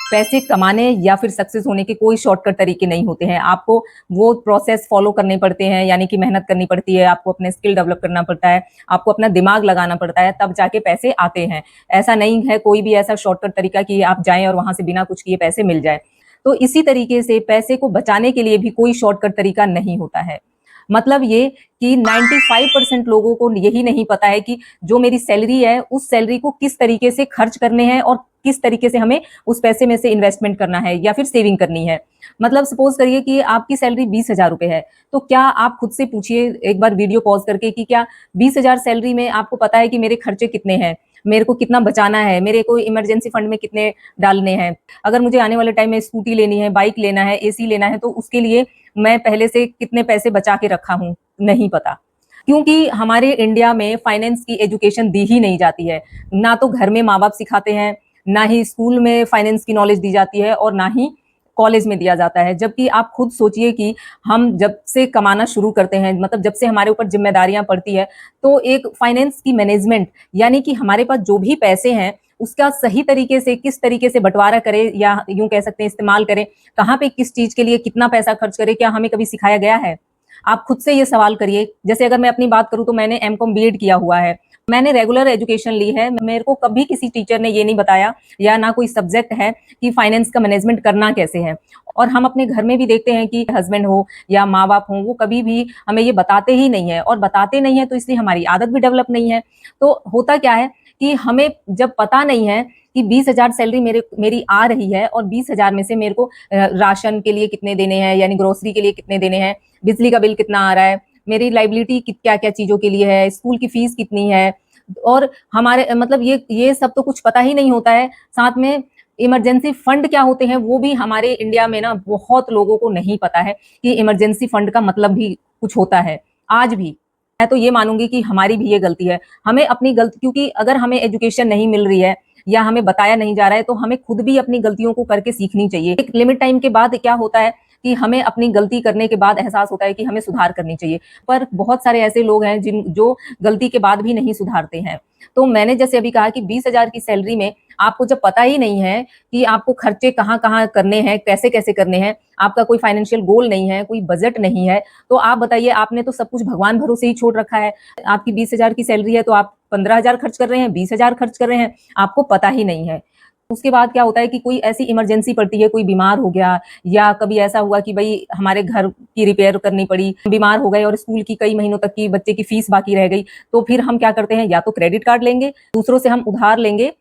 पैसे कमाने या फिर सक्सेस होने के कोई शॉर्टकट तरीके नहीं होते हैं। आपको वो प्रोसेस फॉलो करने पड़ते हैं, यानी कि मेहनत करनी पड़ती है, आपको अपने स्किल डेवलप करना पड़ता है, आपको अपना दिमाग लगाना पड़ता है, तब जाके पैसे आते हैं। ऐसा नहीं है कोई भी ऐसा शॉर्टकट तरीका कि आप जाएं और वहां से बिना कुछ किए पैसे मिल जाए। तो इसी तरीके से पैसे को बचाने के लिए भी कोई शॉर्टकट तरीका नहीं होता है। मतलब ये कि 95% लोगों को यही नहीं पता है कि जो मेरी सैलरी है उस सैलरी को किस तरीके से खर्च करने हैं और किस तरीके से हमें उस पैसे में से इन्वेस्टमेंट करना है या फिर सेविंग करनी है। मतलब सपोज करिए कि आपकी सैलरी 20,000 रुपए है, तो क्या आप खुद से पूछिए एक बार वीडियो पॉज करके कि क्या 20,000 सैलरी में आपको पता है कि मेरे खर्चे कितने हैं, मेरे को कितना बचाना है, मेरे को इमरजेंसी फंड में कितने डालने हैं, अगर मुझे आने वाले टाइम में स्कूटी लेनी है, बाइक लेना है, एसी लेना है, तो उसके लिए मैं पहले से कितने पैसे बचा के रखा हूं, नहीं पता। क्योंकि हमारे इंडिया में फाइनेंस की एजुकेशन दी ही नहीं जाती है। ना तो घर में माँ बाप सिखाते हैं, ना ही स्कूल में फाइनेंस की नॉलेज दी जाती है और ना ही कॉलेज में दिया जाता है। जबकि आप खुद सोचिए कि हम जब से कमाना शुरू करते हैं, मतलब जब से हमारे ऊपर जिम्मेदारियां पड़ती है, तो एक फाइनेंस की मैनेजमेंट, यानी कि हमारे पास जो भी पैसे हैं उसका सही तरीके से किस तरीके से बंटवारा करें या यूं कह सकते हैं इस्तेमाल करें, कहाँ पे किस चीज के लिए कितना पैसा खर्च करें, क्या हमें कभी सिखाया गया है? आप खुद से ये सवाल करिए। जैसे अगर मैं अपनी बात करूं तो मैंने एमकॉम बीएड किया हुआ है, मैंने रेगुलर एजुकेशन ली है, मेरे को कभी किसी टीचर ने ये नहीं बताया या ना कोई सब्जेक्ट है कि फाइनेंस का मैनेजमेंट करना कैसे है। और हम अपने घर में भी देखते हैं कि हस्बैंड हो या माँ बाप हो, वो कभी भी हमें ये बताते ही नहीं है, और बताते नहीं है तो इसलिए हमारी आदत भी डेवलप नहीं है। तो होता क्या है कि हमें जब पता नहीं है कि 20,000 सैलरी मेरी आ रही है और 20,000 में से मेरे को राशन के लिए कितने देने हैं, यानी ग्रोसरी के लिए कितने देने हैं, बिजली का बिल कितना आ रहा है, मेरी लाइबिलिटी क्या क्या चीजों के लिए है, स्कूल की फीस कितनी है, और हमारे मतलब ये सब तो कुछ पता ही नहीं होता है। साथ में इमरजेंसी फंड क्या होते हैं वो भी हमारे इंडिया में ना बहुत लोगों को नहीं पता है कि इमरजेंसी फंड का मतलब भी कुछ होता है आज भी। मैं तो ये मानूंगी कि हमारी भी ये गलती है, हमें अपनी गलती, क्योंकि अगर हमें एजुकेशन नहीं मिल रही है या हमें बताया नहीं जा रहा है तो हमें खुद भी अपनी गलतियों को करके सीखनी चाहिए। एक लिमिट टाइम के बाद क्या होता है कि हमें अपनी गलती करने के बाद एहसास होता है कि हमें सुधार करनी चाहिए, पर बहुत सारे ऐसे लोग हैं जो गलती के बाद भी नहीं सुधारते हैं। तो मैंने जैसे अभी कहा कि 20,000 की सैलरी में आपको जब पता ही नहीं है कि आपको खर्चे कहाँ कहाँ करने हैं, कैसे कैसे करने हैं, आपका कोई फाइनेंशियल गोल नहीं है, कोई बजट नहीं है, तो आप बताइए, आपने तो सब कुछ भगवान भरोसे ही छोड़ रखा है। आपकी 20,000 की सैलरी है तो आप 15,000 खर्च कर रहे हैं, 20,000 खर्च कर रहे हैं, आपको पता ही नहीं है। उसके बाद क्या होता है कि कोई ऐसी इमरजेंसी पड़ती है, कोई बीमार हो गया, या कभी ऐसा हुआ कि भाई हमारे घर की रिपेयर करनी पड़ी, बीमार हो गए और स्कूल की कई महीनों तक की बच्चे की फीस बाकी रह गई, तो फिर हम क्या करते हैं, या तो क्रेडिट कार्ड लेंगे, दूसरों से हम उधार लेंगे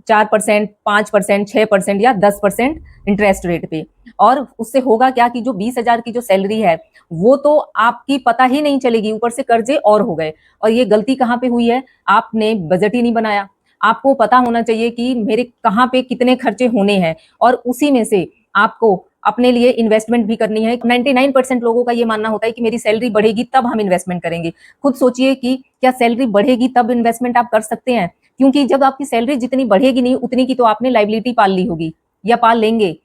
4%, 5%, 6% या 10% इंटरेस्ट रेट पे। और उससे होगा क्या कि जो 20,000 की जो सैलरी है वो तो आपकी पता ही नहीं चलेगी, ऊपर से कर्जे और हो गए। और ये गलती कहाँ पे हुई है, आपने बजट ही नहीं बनाया। आपको पता होना चाहिए कि मेरे कहाँ पे कितने खर्चे होने हैं, और उसी में से आपको अपने लिए इन्वेस्टमेंट भी करनी है। 99% लोगों का ये मानना होता है कि मेरी सैलरी बढ़ेगी तब हम इन्वेस्टमेंट करेंगे। खुद सोचिए कि क्या सैलरी बढ़ेगी तब इन्वेस्टमेंट आप कर सकते हैं? क्योंकि जब आपकी सैलरी जितनी बढ़ेगी नहीं उतनी की तो आपने लाइबिलिटी पाल ली होगी या पाल लेंगे।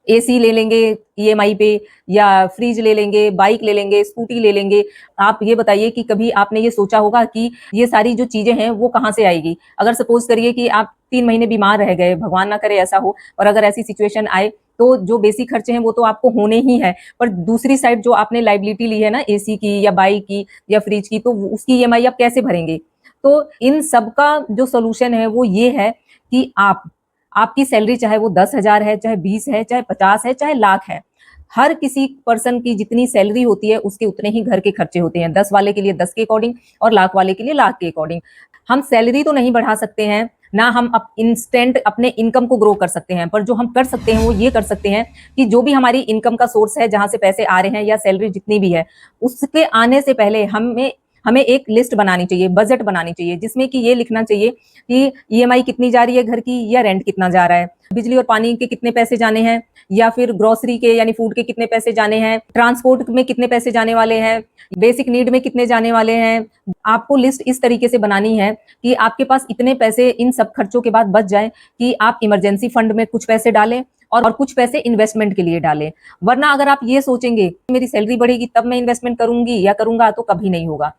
एसी ले लेंगे ईएमआई पे, या फ्रिज ले लेंगे, बाइक ले लेंगे, स्कूटी ले लेंगे। आप ये बताइए कि कभी आपने ये सोचा होगा कि ये सारी जो चीजें हैं वो कहाँ से आएगी? अगर सपोज करिए कि आप 3 महीने बीमार रह गए, भगवान ना करे ऐसा हो, और अगर ऐसी सिचुएशन आए तो जो बेसिक खर्चे हैं वो तो आपको होने ही है, पर दूसरी साइड जो आपने लाइबिलिटी ली है ना, एसी की या बाइक की या फ्रिज की, तो उसकी ईएमआई आप कैसे भरेंगे? तो इन सब का जो सोल्यूशन है वो ये है कि आपकी सैलरी चाहे वो 10,000 है, चाहे 20 है, चाहे 50 है, चाहे लाख है, हर किसी पर्सन की जितनी सैलरी होती है उसके उतने ही घर के खर्चे होते हैं। 10 वाले के लिए 10 के अकॉर्डिंग और लाख वाले के लिए लाख के अकॉर्डिंग। हम सैलरी तो नहीं बढ़ा सकते हैं, ना हम इंस्टेंट अपने इनकम को ग्रो कर सकते हैं, पर जो हम कर सकते हैं वो ये कर सकते हैं कि जो भी हमारी इनकम का सोर्स है, जहां से पैसे आ रहे हैं या सैलरी जितनी भी है, उसके आने से पहले हमें हमें एक लिस्ट बनानी चाहिए, बजट बनानी चाहिए, जिसमें कि ये लिखना चाहिए कि ईएमआई कितनी जा रही है घर की, या रेंट कितना जा रहा है, बिजली और पानी के कितने पैसे जाने हैं, या फिर ग्रोसरी के यानी फूड के कितने पैसे जाने हैं, ट्रांसपोर्ट में कितने पैसे जाने वाले हैं, बेसिक नीड में कितने जाने वाले हैं। आपको लिस्ट इस तरीके से बनानी है कि आपके पास इतने पैसे इन सब खर्चों के बाद बच जाए कि आप इमरजेंसी फंड में कुछ पैसे डालें, और कुछ पैसे इन्वेस्टमेंट के लिए डालें। वरना अगर आप ये सोचेंगे मेरी सैलरी बढ़ेगी तब मैं इन्वेस्टमेंट करूंगी या करूंगा, तो कभी नहीं होगा।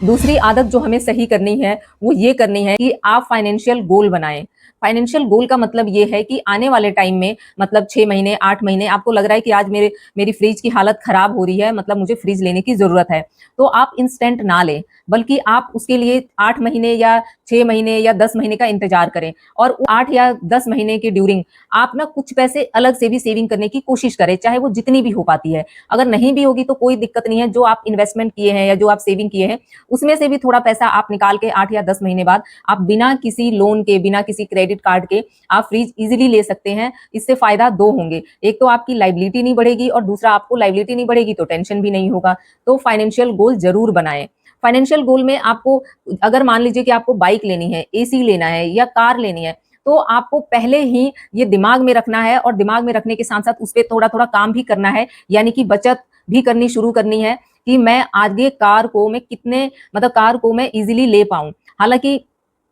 दूसरी आदत जो हमें सही करनी है वो ये करनी है कि आप फाइनेंशियल गोल बनाएं। फाइनेंशियल गोल का मतलब ये है कि आने वाले टाइम में, मतलब 6 महीने 8 महीने आपको लग रहा है कि आज मेरी फ्रिज की हालत खराब हो रही है, मतलब मुझे फ्रिज लेने की जरूरत है, तो आप इंस्टेंट ना लें, बल्कि आप उसके लिए 8 महीने या 6 महीने या 10 महीने का इंतजार करें। और 8 या 10 महीने के ड्यूरिंग आप ना कुछ पैसे अलग से भी सेविंग करने की कोशिश करें, चाहे वो जितनी भी हो पाती है। अगर नहीं भी होगी तो कोई दिक्कत नहीं है, जो आप इन्वेस्टमेंट किए हैं या जो आप सेविंग किए हैं उसमें से भी थोड़ा पैसा आप निकाल के 8 या 10 महीने बाद आप बिना किसी लोन के, बिना किसी क्रेडिट कार्ड के आप फ्रिज इजीली ले सकते हैं। इससे फायदा दो होंगे, एक तो आपकी लाइबिलिटी नहीं बढ़ेगी और दूसरा आपको लाइबिलिटी नहीं बढ़ेगी तो टेंशन भी नहीं होगा। तो फाइनेंशियल गोल जरूर बनाएं। फाइनेंशियल गोल में आपको, अगर मान लीजिए कि आपको बाइक लेनी है, एसी लेना है या कार लेनी है, तो आपको पहले ही ये दिमाग में रखना है और दिमाग में रखने के साथ साथ उस पर थोड़ा थोड़ा काम भी करना है, यानी कि बचत भी करनी शुरू करनी है कि मैं आगे कार को मैं कितने, मतलब कार को मैं इजीली ले पाऊं। हालांकि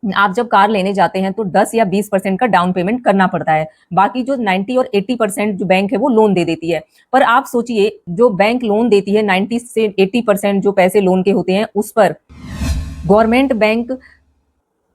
आप जब कार लेने जाते हैं तो 10 या 20% का डाउन पेमेंट करना पड़ता है, बाकी जो 90 और 80% जो बैंक है वो लोन दे देती है। पर आप सोचिए, जो बैंक लोन देती है 90 से 80% जो पैसे लोन के होते हैं उस पर गवर्नमेंट बैंक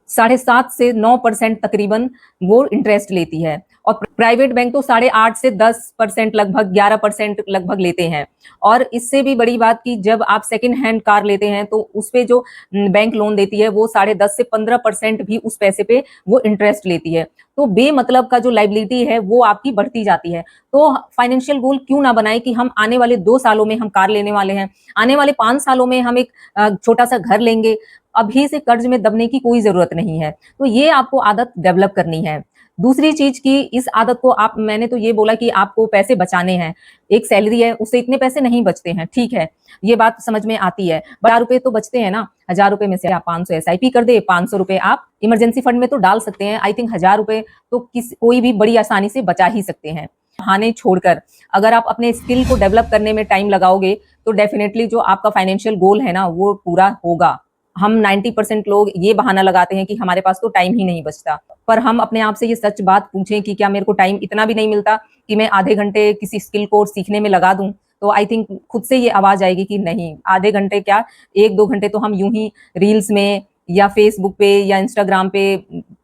7.5 से 9% तकरीबन वो इंटरेस्ट लेती है, और प्राइवेट बैंक तो 8.5 से 10%, लगभग 11% लगभग लेते हैं। और इससे भी बड़ी बात कि जब आप सेकंड हैंड कार लेते हैं तो उस पे जो बैंक लोन देती है वो 10.5 से 15% भी उस पैसे पे वो इंटरेस्ट लेती है। तो बेमतलब का जो लाइबिलिटी है वो आपकी बढ़ती जाती है। तो फाइनेंशियल गोल क्यों ना बनाए कि हम आने वाले 2 सालों में हम कार लेने वाले हैं, आने वाले 5 सालों में हम एक छोटा सा घर लेंगे, अभी से कर्ज में दबने की कोई जरूरत नहीं है। तो ये आपको आदत डेवलप करनी है। दूसरी चीज की इस आदत को आप, मैंने तो ये बोला कि आपको पैसे बचाने हैं, एक सैलरी है उससे इतने पैसे नहीं बचते हैं, ठीक है, ये बात समझ में आती है। 1000 रुपए तो बचते हैं ना, 1000 रुपए में से आप 500 SIP कर दे, 500 रुपए आप इमरजेंसी फंड में तो डाल सकते हैं। आई थिंक 1000 रुपए तो कोई भी बड़ी आसानी से बचा ही सकते हैं। बहाने छोड़कर अगर आप अपने स्किल को डेवलप करने में टाइम लगाओगे तो डेफिनेटली जो आपका फाइनेंशियल गोल है ना वो पूरा होगा। हम 90% लोग ये बहाना लगाते हैं कि हमारे पास तो टाइम ही नहीं बचता, पर हम अपने आप से ये सच बात पूछें कि क्या मेरे को टाइम इतना भी नहीं मिलता कि मैं आधे घंटे किसी स्किल को सीखने में लगा दूं। तो आई थिंक खुद से ये आवाज आएगी कि नहीं, आधे घंटे क्या, 1-2 घंटे तो हम यूं ही रील्स में या फेसबुक पे या इंस्टाग्राम पे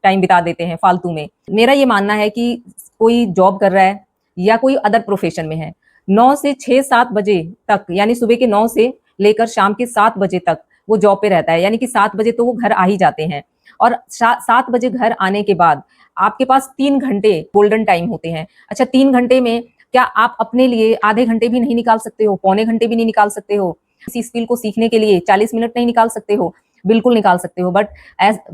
टाइम बिता देते हैं फालतू में। मेरा ये मानना है कि कोई जॉब कर रहा है या कोई अदर प्रोफेशन में है, 9 से 6-7 बजे तक, यानी सुबह के 9 से लेकर शाम के 7 बजे तक वो जॉब पे रहता है, यानी कि 7 बजे तो वो घर आ ही जाते हैं। और 7 बजे घर आने के बाद आपके पास 3 घंटे गोल्डन टाइम होते हैं। अच्छा, 3 घंटे में क्या आप अपने लिए आधे घंटे भी नहीं निकाल सकते हो, पौने घंटे भी नहीं निकाल सकते हो? किसी स्किल को सीखने के लिए 40 मिनट नहीं निकाल सकते हो? बिल्कुल निकाल सकते हो। बट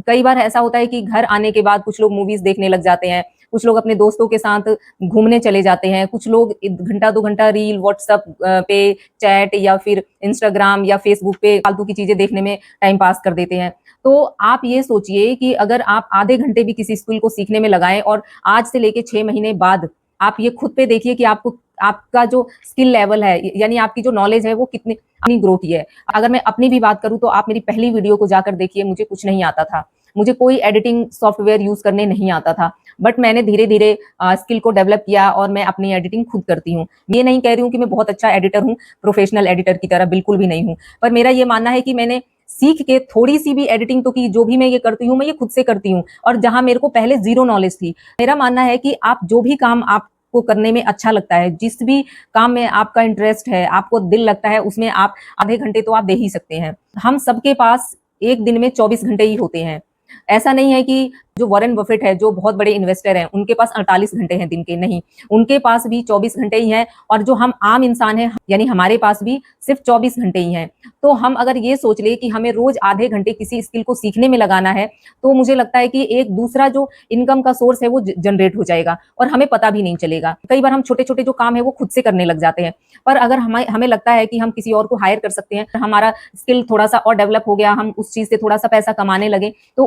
कई बार ऐसा होता है कि घर आने के बाद कुछ लोग मूवीज देखने लग जाते हैं, कुछ लोग अपने दोस्तों के साथ घूमने चले जाते हैं, कुछ लोग 1-2 घंटा रील, व्हाट्सएप पे चैट या फिर इंस्टाग्राम या फेसबुक पे फालतू की चीजें देखने में टाइम पास कर देते हैं। तो आप ये सोचिए कि अगर आप आधे घंटे भी किसी स्किल को सीखने में लगाएं और आज से लेके 6 महीने बाद आप ये खुद पे देखिए कि आपको, आपका जो स्किल लेवल है यानी आपकी जो नॉलेज है वो कितनी ग्रो की है। अगर मैं अपनी भी बात करूं तो आप मेरी पहली वीडियो को जाकर देखिए, मुझे कुछ नहीं आता था, मुझे कोई एडिटिंग सॉफ्टवेयर यूज करने नहीं आता था, बट मैंने धीरे धीरे स्किल को डेवलप किया और मैं अपनी एडिटिंग खुद करती हूँ। ये नहीं कह रही हूँ कि मैं बहुत अच्छा एडिटर हूँ, प्रोफेशनल एडिटर की तरह, बिल्कुल भी नहीं हूँ, पर मेरा ये मानना है कि मैंने सीख के थोड़ी सी भी एडिटिंग तो की, जो भी मैं ये करती हूँ मैं ये खुद से करती हूँ, और जहां मेरे को पहले जीरो नॉलेज थी। मेरा मानना है कि आप जो भी काम आपको करने में अच्छा लगता है, जिस भी काम में आपका इंटरेस्ट है, आपको दिल लगता है, उसमें आप आधे घंटे तो आप दे ही सकते हैं। हम सबके पास एक दिन में 24 घंटे ही होते हैं। ऐसा नहीं है कि जो वॉरेन बफेट है, जो बहुत बड़े इन्वेस्टर हैं, उनके पास 48 घंटे हैं दिन के, नहीं, उनके पास भी 24 घंटे ही हैं। और जो हम आम इंसान हैं, यानी हमारे पास भी सिर्फ 24 घंटे ही हैं। तो हम अगर ये सोच ले कि हमें रोज आधे घंटे किसी स्किल को सीखने में लगाना है, तो मुझे लगता है कि एक दूसरा जो इनकम का सोर्स है वो जनरेट हो जाएगा और हमें पता भी नहीं चलेगा। कई बार हम छोटे छोटे जो काम है वो खुद से करने लग जाते हैं, पर अगर हमें लगता है कि हम किसी और को हायर कर सकते हैं, हमारा स्किल थोड़ा सा और डेवलप हो गया, हम उस चीज से थोड़ा सा पैसा कमाने लगे, तो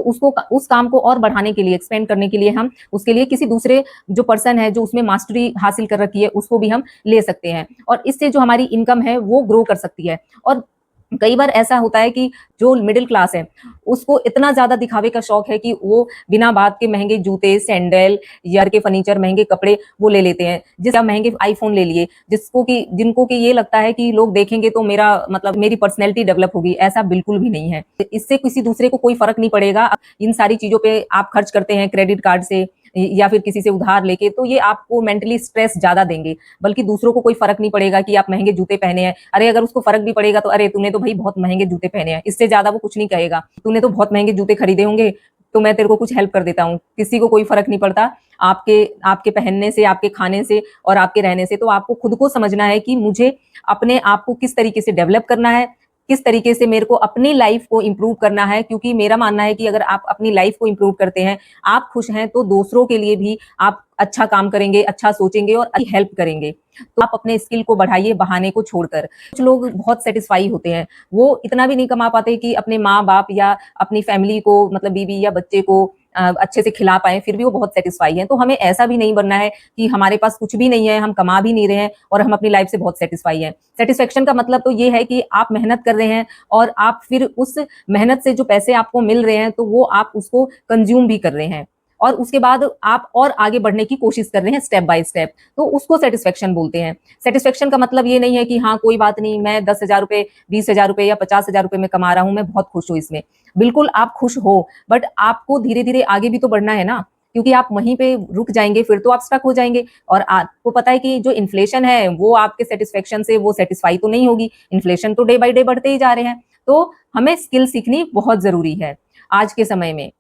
उस काम को और बढ़ाने के लिए, एक्सपेंड करने के लिए हम उसके लिए किसी दूसरे जो पर्सन है जो उसमें मास्टरी हासिल कर रखी है उसको भी हम ले सकते हैं, और इससे जो हमारी इनकम है वो ग्रो कर सकती है। और कई बार ऐसा होता है कि जो मिडिल क्लास है उसको इतना ज्यादा दिखावे का शौक है कि वो बिना बात के महंगे जूते, सैंडल, यार के फर्नीचर, महंगे कपड़े वो ले लेते हैं, जिस महंगे आईफोन ले लिए, जिनको कि ये लगता है कि लोग देखेंगे तो मेरा मतलब मेरी पर्सनैलिटी डेवलप होगी। ऐसा बिल्कुल भी नहीं है। इससे किसी दूसरे को कोई फर्क नहीं पड़ेगा। इन सारी चीजों पे आप खर्च करते हैं क्रेडिट कार्ड से या फिर किसी से उधार लेके, तो ये आपको मेंटली स्ट्रेस ज्यादा देंगे। बल्कि दूसरों को कोई फर्क नहीं पड़ेगा कि आप महंगे जूते पहने हैं। अरे अगर उसको फर्क भी पड़ेगा तो अरे तूने तो भाई बहुत महंगे जूते पहने हैं, इससे ज्यादा वो कुछ नहीं कहेगा। तूने तो बहुत महंगे जूते खरीदे होंगे तो मैं तेरे को कुछ हेल्प कर देता हूँ। किसी को कोई फर्क नहीं पड़ता आपके आपके पहनने से, आपके खाने से और आपके रहने से। तो आपको खुद को समझना है कि मुझे अपने आप को किस तरीके से डेवलप करना है, किस तरीके से मेरे को अपनी लाइफ को इंप्रूव करना है। क्योंकि मेरा मानना है कि अगर आप अपनी लाइफ को इंप्रूव करते हैं, आप खुश हैं, तो दूसरों के लिए भी आप अच्छा काम करेंगे, अच्छा सोचेंगे और अच्छी हेल्प करेंगे। तो आप अपने स्किल को बढ़ाइए बहाने को छोड़कर। कुछ लोग बहुत सेटिस्फाई होते हैं, वो इतना भी नहीं कमा पाते कि अपने माँ बाप या अपनी फैमिली को, मतलब बीवी या बच्चे को अच्छे से खिला पाए, फिर भी वो बहुत सेटिस्फाई हैं। तो हमें ऐसा भी नहीं बनना है कि हमारे पास कुछ भी नहीं है, हम कमा भी नहीं रहे हैं और हम अपनी लाइफ से बहुत सेटिस्फाई हैं। सेटिस्फेक्शन का मतलब तो ये है कि आप मेहनत कर रहे हैं और आप फिर उस मेहनत से जो पैसे आपको मिल रहे हैं तो वो आप उसको कंज्यूम भी कर रहे हैं और उसके बाद आप और आगे बढ़ने की कोशिश कर रहे हैं स्टेप बाय स्टेप, तो उसको सेटिस्फेक्शन बोलते हैं। सेटिस्फेक्शन का मतलब ये नहीं है कि हाँ कोई बात नहीं, मैं 10,000 रुपए, 20,000 रुपए या 50,000 रुपए में कमा रहा हूं, मैं बहुत खुश हूं इसमें। बिल्कुल आप खुश हो, बट आपको धीरे धीरे आगे भी तो बढ़ना है ना। क्योंकि आप वहीं पे रुक जाएंगे फिर तो आप स्टक हो जाएंगे। और आपको पता है कि जो इन्फ्लेशन है वो आपके सेटिस्फेक्शन से वो सेटिस्फाई तो नहीं होगी। इन्फ्लेशन तो डे बाय डे बढ़ते ही जा रहे हैं। तो हमें स्किल सीखनी बहुत जरूरी है आज के समय में।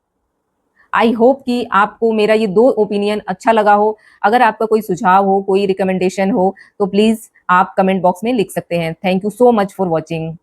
आई होप कि आपको मेरा ये 2 ओपिनियन अच्छा लगा हो। अगर आपका कोई सुझाव हो, कोई रिकमेंडेशन हो, तो प्लीज आप कमेंट बॉक्स में लिख सकते हैं। Thank you so much for watching.